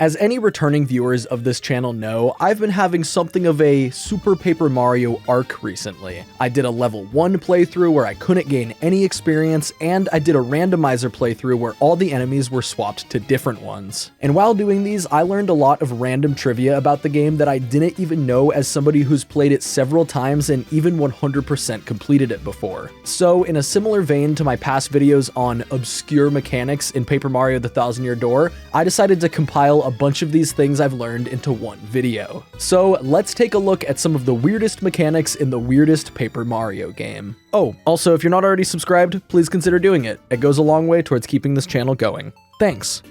As any returning viewers of this channel know, I've been having something of a Super Paper Mario arc recently. I did a level 1 playthrough where I couldn't gain any experience, and I did a randomizer playthrough where all the enemies were swapped to different ones. And while doing these, I learned a lot of random trivia about the game that I didn't even know as somebody who's played it several times and even 100% completed it before. So in a similar vein to my past videos on obscure mechanics in Paper Mario: The Thousand Year Door, I decided to compile a bunch of these things I've learned into one video. So let's take a look at some of the weirdest mechanics in the weirdest Paper Mario game. Oh, also, if you're not already subscribed, please consider doing it. It goes a long way towards keeping this channel going. Thanks.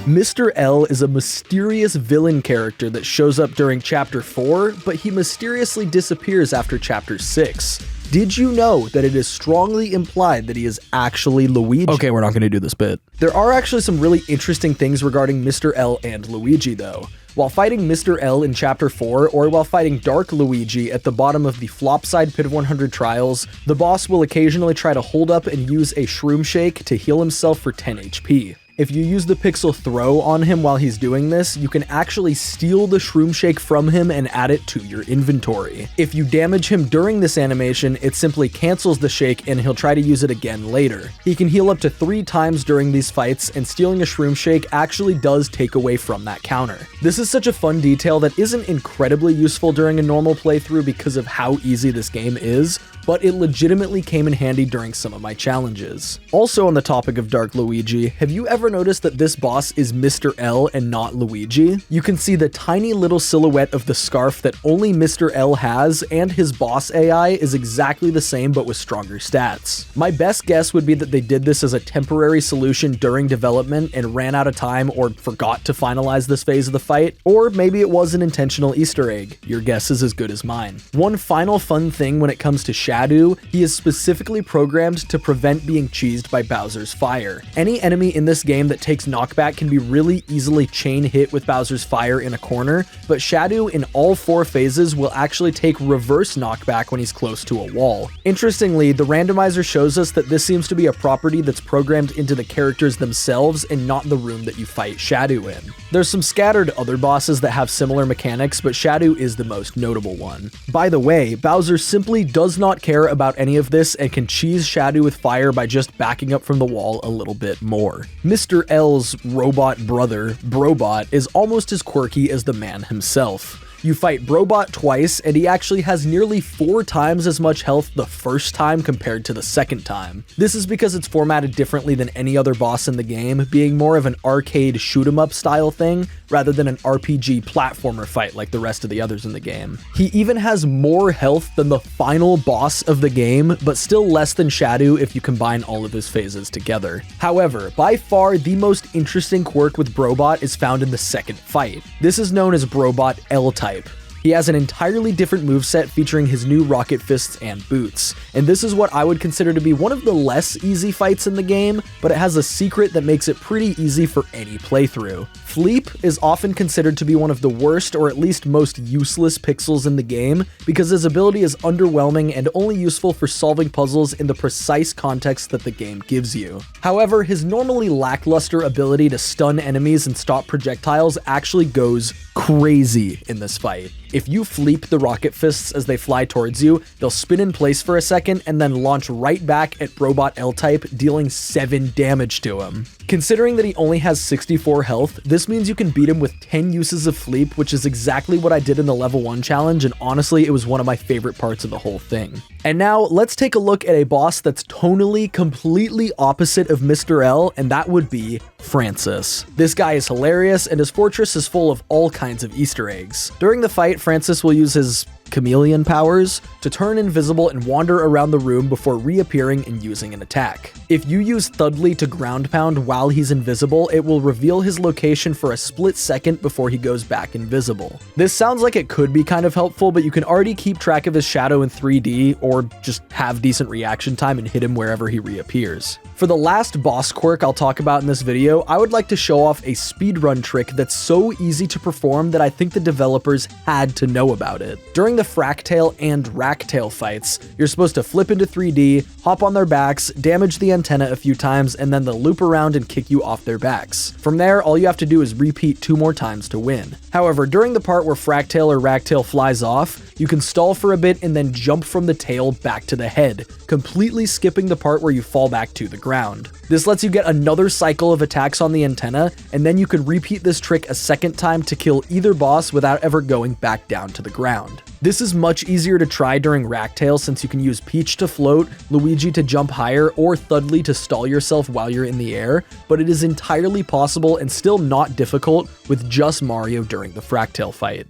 Mr. L is a mysterious villain character that shows up during Chapter 4, but he mysteriously disappears after Chapter 6. Did you know that it is strongly implied that he is actually Luigi? Okay, we're not going to do this bit. There are actually some really interesting things regarding Mr. L and Luigi, though. While fighting Mr. L in Chapter 4, or while fighting Dark Luigi at the bottom of the Flopside Pit of 100 Trials, the boss will occasionally try to hold up and use a Shroom Shake to heal himself for 10 HP. If you use the Pixel Throw on him while he's doing this, you can actually steal the Shroom Shake from him and add it to your inventory. If you damage him during this animation, it simply cancels the shake and he'll try to use it again later. He can heal up to 3 times during these fights, and stealing a Shroom Shake actually does take away from that counter. This is such a fun detail that isn't incredibly useful during a normal playthrough because of how easy this game is, but it legitimately came in handy during some of my challenges. Also on the topic of Dark Luigi, have you ever noticed that this boss is Mr. L and not Luigi? You can see the tiny little silhouette of the scarf that only Mr. L has, and his boss AI is exactly the same but with stronger stats. My best guess would be that they did this as a temporary solution during development and ran out of time or forgot to finalize this phase of the fight, or maybe it was an intentional Easter egg. Your guess is as good as mine. One final fun thing when it comes to Shadow, he is specifically programmed to prevent being cheesed by Bowser's fire. Any enemy in this game that takes knockback can be really easily chain hit with Bowser's fire in a corner, but Shadow in all 4 phases will actually take reverse knockback when he's close to a wall. Interestingly, the randomizer shows us that this seems to be a property that's programmed into the characters themselves and not the room that you fight Shadow in. There's some scattered other bosses that have similar mechanics, but Shadow is the most notable one. By the way, Bowser simply does not care about any of this and can cheese Shadow with fire by just backing up from the wall a little bit more. Mr. L's robot brother, Brobot, is almost as quirky as the man himself. You fight Brobot twice, and he actually has nearly 4 times as much health the first time compared to the second time. This is because it's formatted differently than any other boss in the game, being more of an arcade shoot-'em-up style thing, rather than an RPG platformer fight like the rest of the others in the game. He even has more health than the final boss of the game, but still less than Shadow if you combine all of his phases together. However, by far the most interesting quirk with Brobot is found in the second fight. This is known as Brobot L-Type. He has an entirely different moveset featuring his new rocket fists and boots, and this is what I would consider to be one of the less easy fights in the game, but it has a secret that makes it pretty easy for any playthrough. Fleep is often considered to be one of the worst or at least most useless Pixls in the game because his ability is underwhelming and only useful for solving puzzles in the precise context that the game gives you. However, his normally lackluster ability to stun enemies and stop projectiles actually goes crazy in this fight. If you fleep the rocket fists as they fly towards you, they'll spin in place for a second and then launch right back at Brobot L-Type, dealing 7 damage to him. Considering that he only has 64 health, this means you can beat him with 10 uses of Fleep, which is exactly what I did in the level 1 challenge, and honestly, it was one of my favorite parts of the whole thing. And now, let's take a look at a boss that's tonally completely opposite of Mr. L, and that would be Francis. This guy is hilarious, and his fortress is full of all kinds of Easter eggs. During the fight, Francis will use his chameleon powers to turn invisible and wander around the room before reappearing and using an attack. If you use Thudley to ground pound while he's invisible, it will reveal his location for a split second before he goes back invisible. This sounds like it could be kind of helpful, but you can already keep track of his shadow in 3D or just have decent reaction time and hit him wherever he reappears. For the last boss quirk I'll talk about in this video, I would like to show off a speedrun trick that's so easy to perform that I think the developers had to know about it. During the Fractail and Racktail fights, you're supposed to flip into 3D, hop on their backs, damage the antenna a few times, and then they'll loop around and kick you off their backs. From there, all you have to do is repeat 2 more times to win. However, during the part where Fractail or Racktail flies off, you can stall for a bit and then jump from the tail back to the head, completely skipping the part where you fall back to the ground. This lets you get another cycle of attacks on the antenna, and then you can repeat this trick a second time to kill either boss without ever going back down to the ground. This is much easier to try during Racktail since you can use Peach to float, Luigi to jump higher, or Thudley to stall yourself while you're in the air, but it is entirely possible and still not difficult with just Mario during the Fractail fight.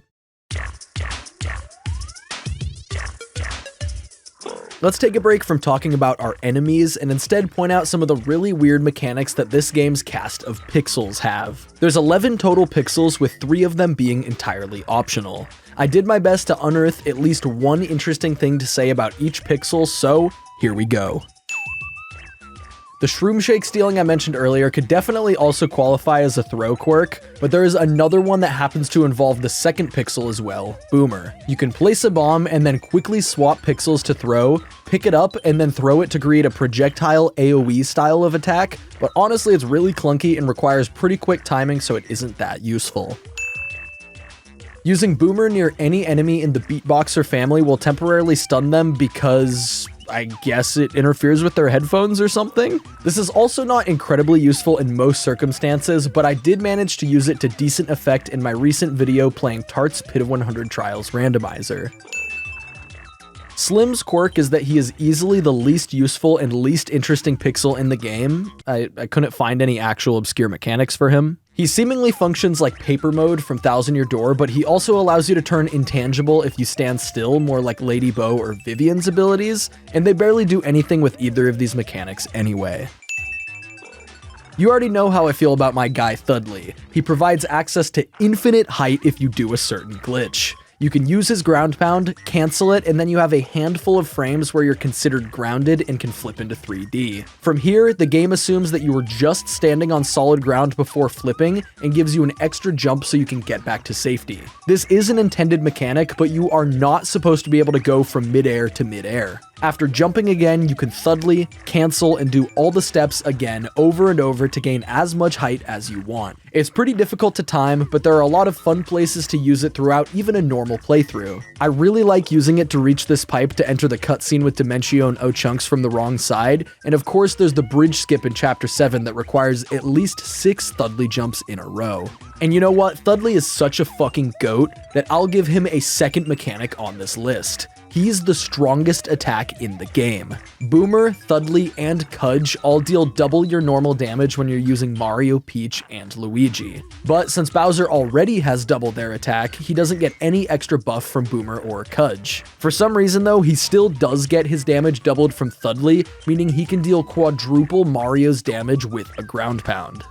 Let's take a break from talking about our enemies and instead point out some of the really weird mechanics that this game's cast of Pixls have. There's 11 total Pixls, with 3 of them being entirely optional. I did my best to unearth at least one interesting thing to say about each Pixel, so here we go. The Shroom Shake stealing I mentioned earlier could definitely also qualify as a throw quirk, but there is another one that happens to involve the second Pixel as well, Boomer. You can place a bomb and then quickly swap Pixels to throw, pick it up, and then throw it to create a projectile AoE style of attack, but honestly it's really clunky and requires pretty quick timing, so it isn't that useful. Using Boomer near any enemy in the Beatboxer family will temporarily stun them because I guess it interferes with their headphones or something? This is also not incredibly useful in most circumstances, but I did manage to use it to decent effect in my recent video playing Tart's Pit of 100 Trials randomizer. Slim's quirk is that he is easily the least useful and least interesting Pixel in the game. I couldn't find any actual obscure mechanics for him. He seemingly functions like Paper Mode from Thousand Year Door, but he also allows you to turn intangible if you stand still, more like Lady Bo or Vivian's abilities, and they barely do anything with either of these mechanics anyway. You already know how I feel about my guy Thudley. He provides access to infinite height if you do a certain glitch. You can use his ground pound, cancel it, and then you have a handful of frames where you're considered grounded and can flip into 3D. From here, the game assumes that you were just standing on solid ground before flipping and gives you an extra jump so you can get back to safety. This is an intended mechanic, but you are not supposed to be able to go from midair to midair. After jumping again, you can Thudley, cancel, and do all the steps again over and over to gain as much height as you want. It's pretty difficult to time, but there are a lot of fun places to use it throughout even a normal playthrough. I really like using it to reach this pipe to enter the cutscene with Dimension O'Chunks from the wrong side, and of course there's the bridge skip in Chapter 7 that requires at least 6 Thudley jumps in a row. And you know what? Thudley is such a fucking goat that I'll give him a second mechanic on this list. He's the strongest attack in the game. Boomer, Thudley, and Cudge all deal double your normal damage when you're using Mario, Peach, and Luigi. But since Bowser already has double their attack, he doesn't get any extra buff from Boomer or Cudge. For some reason though, he still does get his damage doubled from Thudley, meaning he can deal quadruple Mario's damage with a ground pound.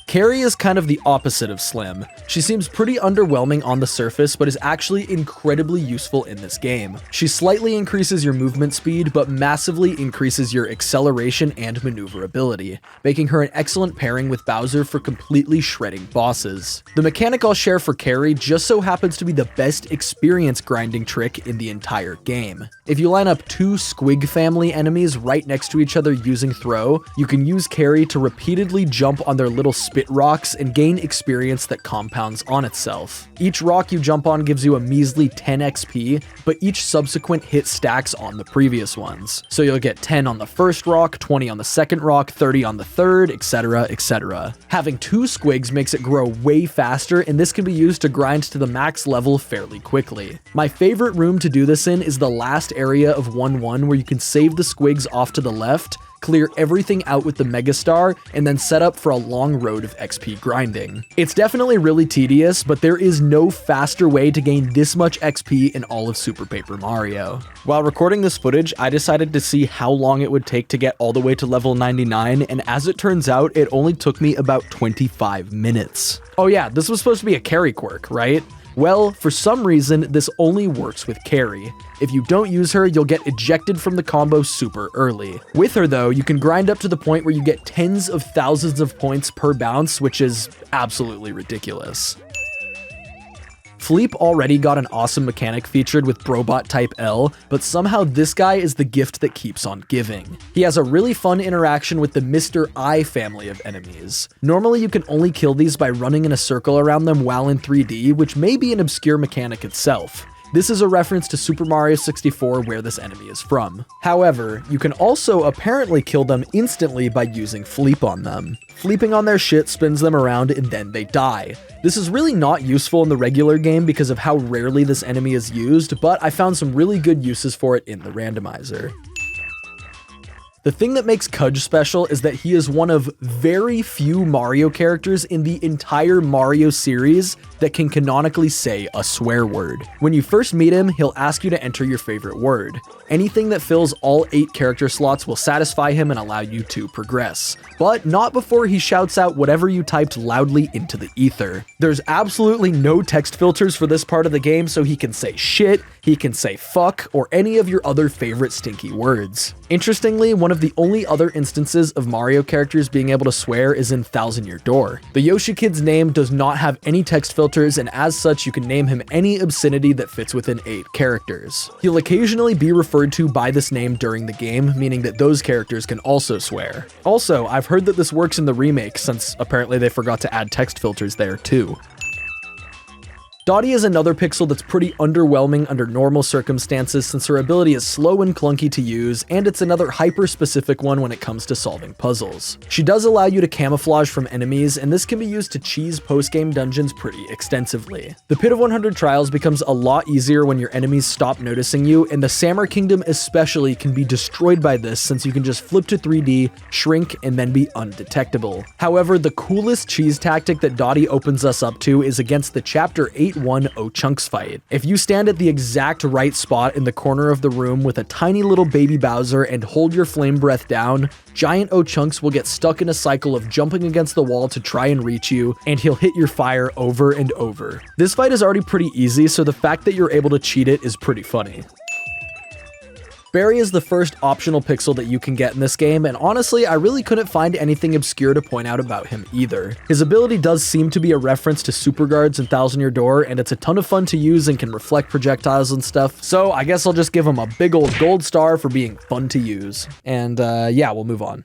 Carrie is kind of the opposite of Slim. She seems pretty underwhelming on the surface, but is actually incredibly useful in this game. She slightly increases your movement speed, but massively increases your acceleration and maneuverability, making her an excellent pairing with Bowser for completely shredding bosses. The mechanic I'll share for Carrie just so happens to be the best experience grinding trick in the entire game. If you line up 2 Squig family enemies right next to each other using throw, you can use Carrie to repeatedly jump on their little spit rocks and gain experience that compounds on itself. Each rock you jump on gives you a measly 10 XP, but each subsequent hit stacks on the previous ones. So you'll get 10 on the first rock, 20 on the second rock, 30 on the third, etc, etc. Having 2 Squigs makes it grow way faster, and this can be used to grind to the max level fairly quickly. My favorite room to do this in is the last area of 1-1 where you can save the Squigs off to the left, clear everything out with the Megastar, and then set up for a long road of XP grinding. It's definitely really tedious, but there is no faster way to gain this much XP in all of Super Paper Mario. While recording this footage, I decided to see how long it would take to get all the way to level 99, and as it turns out, it only took me about 25 minutes. Oh yeah, this was supposed to be a carry quirk, right? Well, for some reason, this only works with carry. If you don't use her, you'll get ejected from the combo super early. With her though, you can grind up to the point where you get tens of thousands of points per bounce, which is absolutely ridiculous. Fleep already got an awesome mechanic featured with Brobot Type L, but somehow this guy is the gift that keeps on giving. He has a really fun interaction with the Mr. I family of enemies. Normally you can only kill these by running in a circle around them while in 3D, which may be an obscure mechanic itself. This is a reference to Super Mario 64 where this enemy is from. However, you can also apparently kill them instantly by using Fleep on them. Fleeping on their shit spins them around and then they die. This is really not useful in the regular game because of how rarely this enemy is used, but I found some really good uses for it in the randomizer. The thing that makes Kudge special is that he is one of very few Mario characters in the entire Mario series that can canonically say a swear word. When you first meet him, he'll ask you to enter your favorite word. Anything that fills all 8 character slots will satisfy him and allow you to progress. But not before he shouts out whatever you typed loudly into the ether. There's absolutely no text filters for this part of the game, so he can say shit, he can say fuck, or any of your other favorite stinky words. Interestingly, one of the only other instances of Mario characters being able to swear is in Thousand Year Door. The Yoshi Kid's name does not have any text filters, and as such you can name him any obscenity that fits within 8 characters. He'll occasionally be referred to by this name during the game, meaning that those characters can also swear. Also, I've heard that this works in the remake, since apparently they forgot to add text filters there too. Dottie is another Pixel that's pretty underwhelming under normal circumstances since her ability is slow and clunky to use, and it's another hyper-specific one when it comes to solving puzzles. She does allow you to camouflage from enemies, and this can be used to cheese post-game dungeons pretty extensively. The Pit of 100 Trials becomes a lot easier when your enemies stop noticing you, and the Sammer Kingdom especially can be destroyed by this since you can just flip to 3D, shrink, and then be undetectable. However, the coolest cheese tactic that Dottie opens us up to is against the Chapter 8 O-Chunks fight. If you stand at the exact right spot in the corner of the room with a tiny little baby Bowser and hold your flame breath down, giant O-Chunks will get stuck in a cycle of jumping against the wall to try and reach you, and he'll hit your fire over and over. This fight is already pretty easy, so the fact that you're able to cheat it is pretty funny. Barry is the first optional Pixel that you can get in this game, and honestly, I really couldn't find anything obscure to point out about him either. His ability does seem to be a reference to Super Guards in Thousand Year Door, and it's a ton of fun to use and can reflect projectiles and stuff, so I guess I'll just give him a big old gold star for being fun to use. And yeah, we'll move on.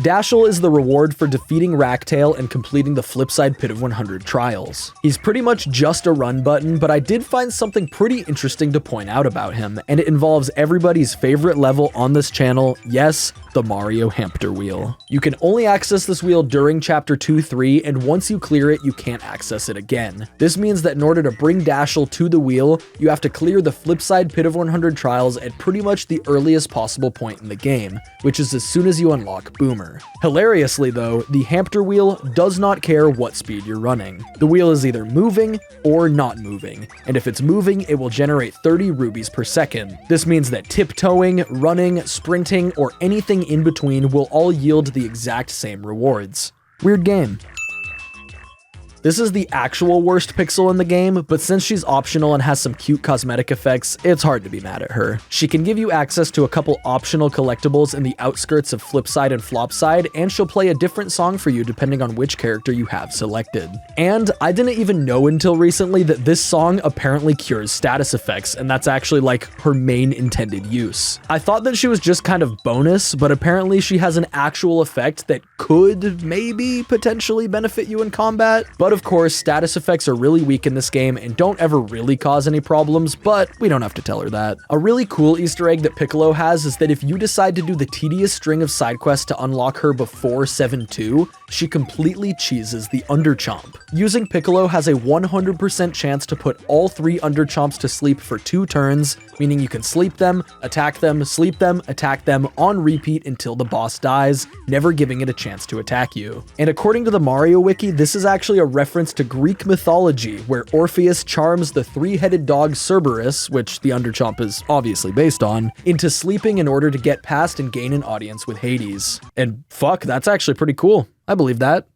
Dashel is the reward for defeating Racktail and completing the Flipside Pit of 100 Trials. He's pretty much just a run button, but I did find something pretty interesting to point out about him, and it involves everybody's favorite level on this channel, yes, the Mario Hamster Wheel. You can only access this wheel during Chapter 2-3, and once you clear it, you can't access it again. This means that in order to bring Dashel to the wheel, you have to clear the Flipside Pit of 100 Trials at pretty much the earliest possible point in the game, which is as soon as you unlock Boomer. Hilariously though, the Hamster Wheel does not care what speed you're running. The wheel is either moving or not moving, and if it's moving, it will generate 30 rubies per second. This means that tiptoeing, running, sprinting, or anything in between will all yield the exact same rewards. Weird game. This is the actual worst Pixel in the game, but since she's optional and has some cute cosmetic effects, it's hard to be mad at her. She can give you access to a couple optional collectibles in the outskirts of Flipside and Flopside, and she'll play a different song for you depending on which character you have selected. And I didn't even know until recently that this song apparently cures status effects, and that's actually like her main intended use. I thought that she was just kind of bonus, but apparently she has an actual effect that could maybe potentially benefit you in combat. But of course, status effects are really weak in this game and don't ever really cause any problems, but we don't have to tell her that. A really cool Easter egg that Piccolo has is that if you decide to do the tedious string of side quests to unlock her before 7-2, she completely cheeses the Underchomp. Using Piccolo has a 100% chance to put all 3 Underchomps to sleep for 2 turns, meaning you can sleep them, sleep them, attack them on repeat until the boss dies, never giving it a chance to attack you. And according to the Mario Wiki, this is actually a reference to Greek mythology, where Orpheus charms the 3-headed dog Cerberus, which the Underchomp is obviously based on, into sleeping in order to get past and gain an audience with Hades. And fuck, that's actually pretty cool. I believe that.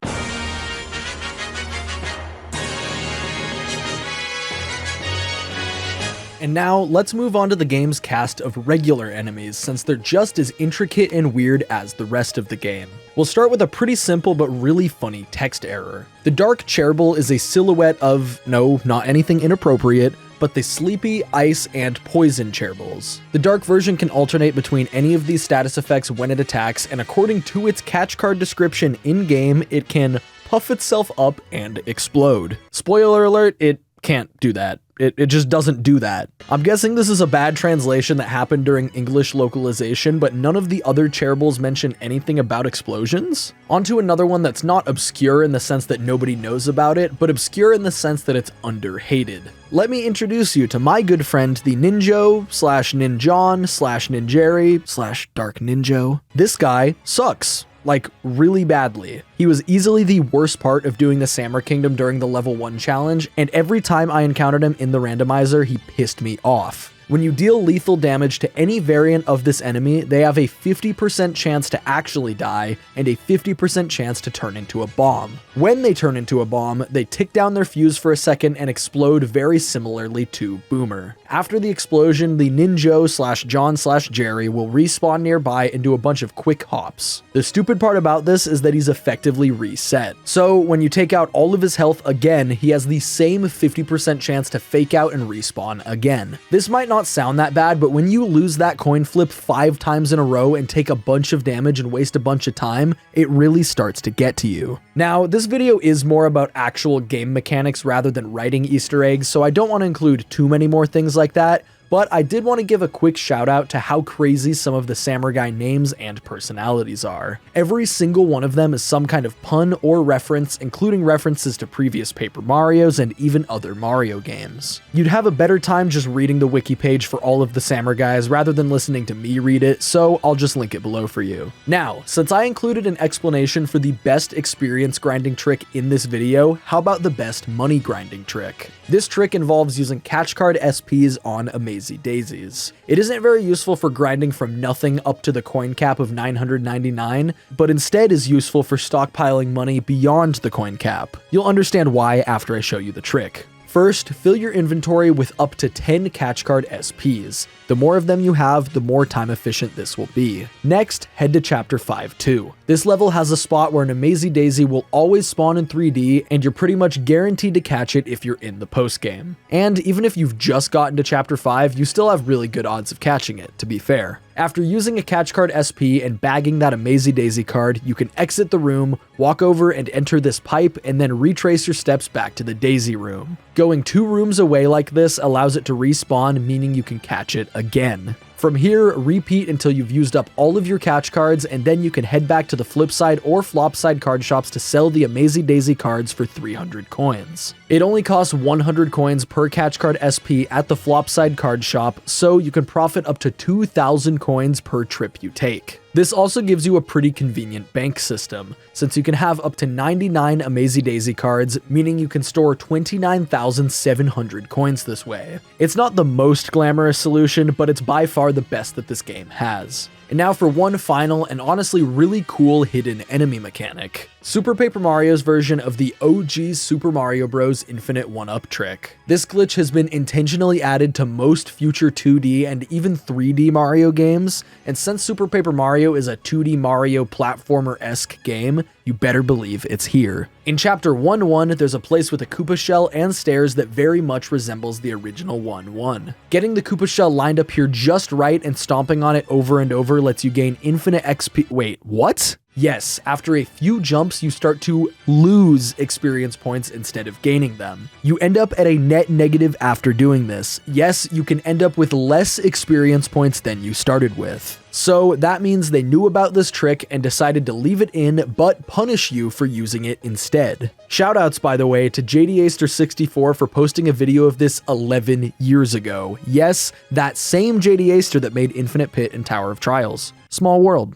And now let's move on to the game's cast of regular enemies, since they're just as intricate and weird as the rest of the game. We'll start with a pretty simple but really funny text error. The dark chairbull is a silhouette of, no, not anything inappropriate, but the sleepy, ice, and poison chairbulls. The dark version can alternate between any of these status effects when it attacks, and according to its catch card description in-game, it can puff itself up and explode. Spoiler alert, it can't do that. It just doesn't do that. I'm guessing this is a bad translation that happened during English localization, but none of the other chairbulls mention anything about explosions. Onto another one that's not obscure in the sense that nobody knows about it, but obscure in the sense that it's underhated. Let me introduce you to my good friend, the Ninjo/Ninjon/Ninjeri/Dark Ninjo. This guy sucks. Like, really badly. He was easily the worst part of doing the Samur Kingdom during the level 1 challenge, and every time I encountered him in the randomizer, he pissed me off. When you deal lethal damage to any variant of this enemy, they have a 50% chance to actually die and a 50% chance to turn into a bomb. When they turn into a bomb, they tick down their fuse for a second and explode very similarly to Boomer. After the explosion, the Ninjo/John/Jerry will respawn nearby and do a bunch of quick hops. The stupid part about this is that he's effectively reset. So when you take out all of his health again, he has the same 50% chance to fake out and respawn again. This might not sound that bad, but when you lose that coin flip 5 times in a row and take a bunch of damage and waste a bunch of time, it really starts to get to you. Now, this video is more about actual game mechanics rather than writing Easter eggs, so I don't want to include too many more things like that, but I did want to give a quick shout out to how crazy some of the samurai names and personalities are. Every single one of them is some kind of pun or reference, including references to previous Paper Marios and even other Mario games. You'd have a better time just reading the wiki page for all of the samurais rather than listening to me read it, so I'll just link it below for you. Now, since I included an explanation for the best experience grinding trick in this video, how about the best money grinding trick? This trick involves using catch card SPs on Amazing Daisies. It isn't very useful for grinding from nothing up to the coin cap of 999, but instead is useful for stockpiling money beyond the coin cap. You'll understand why after I show you the trick. First, fill your inventory with up to 10 catch card SPs. The more of them you have, the more time efficient this will be. Next, head to Chapter 5-2. This level has a spot where an Amazing Daisy will always spawn in 3D, and you're pretty much guaranteed to catch it if you're in the postgame. And even if you've just gotten to Chapter 5, you still have really good odds of catching it, to be fair. After using a catch card SP and bagging that Amazing Daisy card, you can exit the room, walk over and enter this pipe, and then retrace your steps back to the Daisy room. Going 2 rooms away like this allows it to respawn, meaning you can catch it again. From here, repeat until you've used up all of your catch cards, and then you can head back to the flip side or flop side card shops to sell the Amazing Daisy cards for 300 coins. It only costs 100 coins per catch card SP at the flop side card shop, so you can profit up to 2,000 coins per trip you take. This also gives you a pretty convenient bank system, since you can have up to 99 Amazing Daisy cards, meaning you can store 29,700 coins this way. It's not the most glamorous solution, but it's by far the best that this game has. And now for one final and honestly really cool hidden enemy mechanic. Super Paper Mario's version of the OG Super Mario Bros. Infinite 1-up trick. This glitch has been intentionally added to most future 2D and even 3D Mario games, and since Super Paper Mario is a 2D Mario platformer-esque game, you better believe it's here. In Chapter 1-1, there's a place with a Koopa shell and stairs that very much resembles the original 1-1. Getting the Koopa shell lined up here just right and stomping on it over and over lets you gain infinite XP. Wait, what? Yes, after a few jumps, you start to lose experience points instead of gaining them. You end up at a net negative after doing this. Yes, you can end up with less experience points than you started with. So that means they knew about this trick and decided to leave it in, but punish you for using it instead. Shoutouts, by the way, to JDAster64 for posting a video of this 11 years ago. Yes, that same JDAster that made Infinite Pit and Tower of Trials. Small world.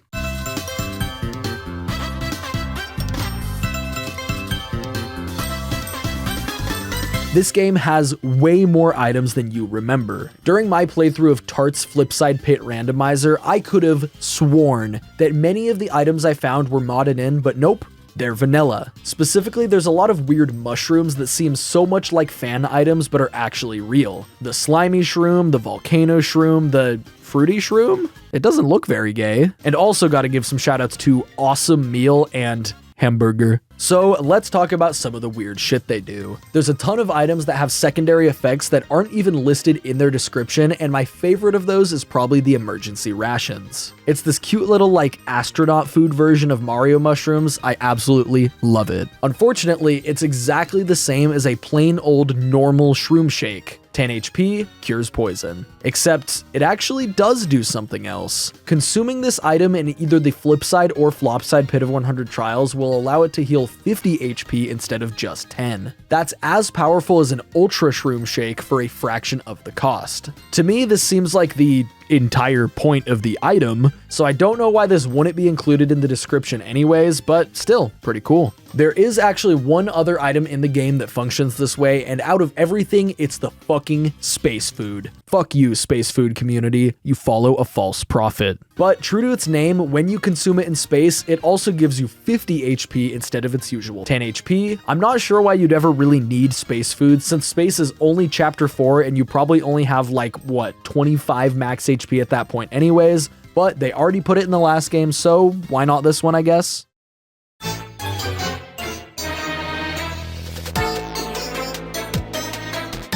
This game has way more items than you remember. During my playthrough of Tart's Flipside Pit Randomizer, I could have sworn that many of the items I found were modded in, but nope, They're vanilla. Specifically, there's a lot of weird mushrooms that seem so much like fan items but are actually real. The slimy shroom, the volcano shroom, the fruity shroom? It doesn't look very gay. And also gotta give some shoutouts to Awesome Meal and Hamburger. So let's talk about some of the weird shit they do. There's a ton of items that have secondary effects that aren't even listed in their description, and my favorite of those is probably the emergency rations. It's this cute little like astronaut food version of Mario mushrooms. I absolutely love it. Unfortunately, it's exactly the same as a plain old normal shroom shake. 10 HP, cures poison. Except it actually does do something else. Consuming this item in either the flip side or flop side pit of 100 trials will allow it to heal 50 HP instead of just 10. That's as powerful as an ultra shroom shake for a fraction of the cost. To me, this seems like the entire point of the item, so I don't know why this wouldn't be included in the description anyways, but still, pretty cool. There is actually one other item in the game that functions this way, and out of everything, it's the fucking space food. Fuck you, space food community, you follow a false prophet. But true to its name, when you consume it in space, it also gives you 50 HP instead of its usual 10 HP. I'm not sure why you'd ever really need space food, since space is only chapter 4 and you probably only have like, what, 25 max HP at that point anyways, but they already put it in the last game, so why not this one, I guess?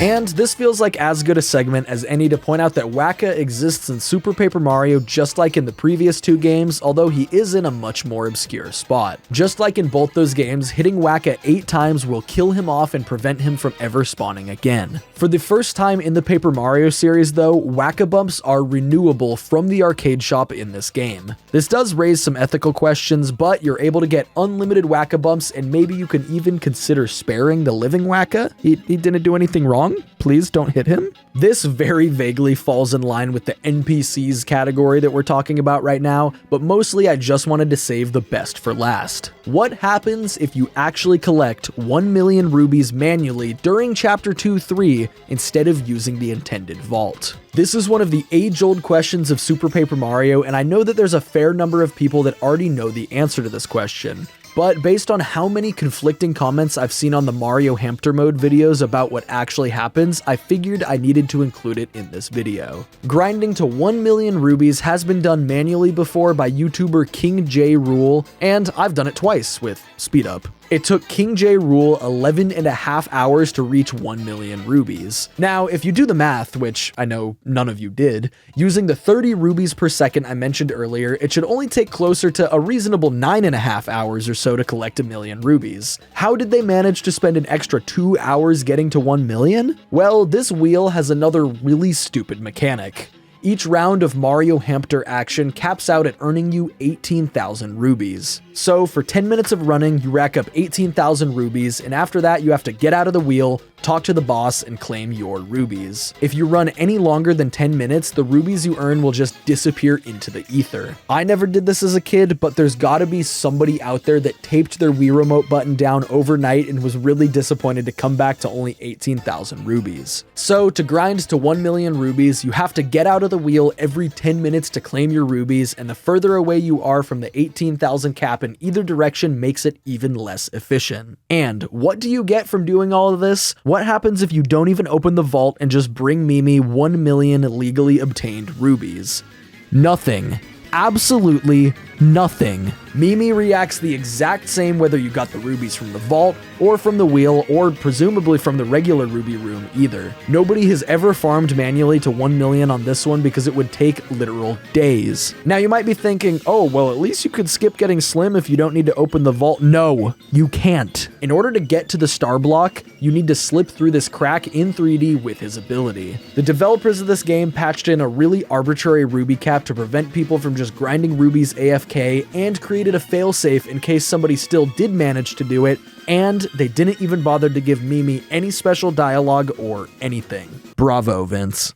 And this feels like as good a segment as any to point out that Waka exists in Super Paper Mario just like in the previous two games, although he is in a much more obscure spot. Just like in both those games, hitting Waka 8 times will kill him off and prevent him from ever spawning again. For the first time in the Paper Mario series though, Waka bumps are renewable from the arcade shop in this game. This does raise some ethical questions, but you're able to get unlimited Waka bumps, and maybe you can even consider sparing the living Waka. He didn't do anything wrong. Please don't hit him. This very vaguely falls in line with the NPCs category that we're talking about right now, but mostly I just wanted to save the best for last. What happens if you actually collect 1 million rubies manually during Chapter 2-3 instead of using the intended vault? This is one of the age-old questions of Super Paper Mario, and I know that there's a fair number of people that already know the answer to this question. But based on how many conflicting comments I've seen on the Mario Hamster Mode videos about what actually happens, I figured I needed to include it in this video. Grinding to 1 million rubies has been done manually before by YouTuber King J Rule, and I've done it twice with speed up. It took King J Rule 11.5 hours to reach 1 million rubies. Now, if you do the math, which I know none of you did, using the 30 rubies per second I mentioned earlier, it should only take closer to a reasonable 9.5 hours or so to collect 1 million rubies. How did they manage to spend an extra 2 hours getting to 1 million? Well, this wheel has another really stupid mechanic. Each round of Mario Hamster action caps out at earning you 18,000 rubies. So for 10 minutes of running, you rack up 18,000 rubies, and after that you have to get out of the wheel, talk to the boss, and claim your rubies. If you run any longer than 10 minutes, the rubies you earn will just disappear into the ether. I never did this as a kid, but there's gotta be somebody out there that taped their Wii Remote button down overnight and was really disappointed to come back to only 18,000 rubies. So to grind to 1 million rubies, you have to get out of the wheel every 10 minutes to claim your rubies, and the further away you are from the 18,000 cap in either direction makes it even less efficient. And what do you get from doing all of this? What happens if you don't even open the vault and just bring Mimi 1 million legally obtained rubies? Nothing. Absolutely nothing. Mimi reacts the exact same whether you got the rubies from the vault, or from the wheel, or presumably from the regular ruby room either. Nobody has ever farmed manually to 1 million on this one because it would take literal days. Now you might be thinking, oh, well at least you could skip getting Slim if you don't need to open the vault. No, you can't. In order to get to the star block, you need to slip through this crack in 3D with his ability. The developers of this game patched in a really arbitrary ruby cap to prevent people from just grinding rubies AFK, and created a failsafe in case somebody still did manage to do it, and they didn't even bother to give Mimi any special dialogue or anything. Bravo, Vince.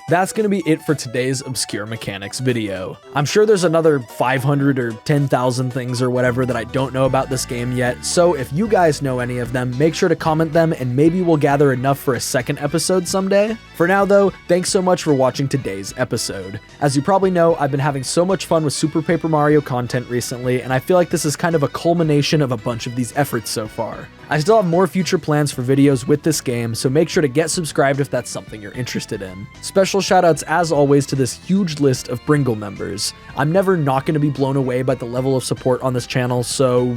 That's gonna be it for today's Obscure Mechanics video. I'm sure there's another 500 or 10,000 things or whatever that I don't know about this game yet, so if you guys know any of them, make sure to comment them and maybe we'll gather enough for a second episode someday. For now though, thanks so much for watching today's episode. As you probably know, I've been having so much fun with Super Paper Mario content recently, and I feel like this is kind of a culmination of a bunch of these efforts so far. I still have more future plans for videos with this game, so make sure to get subscribed if that's something you're interested in. Special shoutouts as always to this huge list of Bringle members. I'm never not going to be blown away by the level of support on this channel, so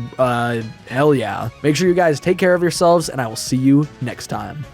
hell yeah. Make sure you guys take care of yourselves, and I will see you next time.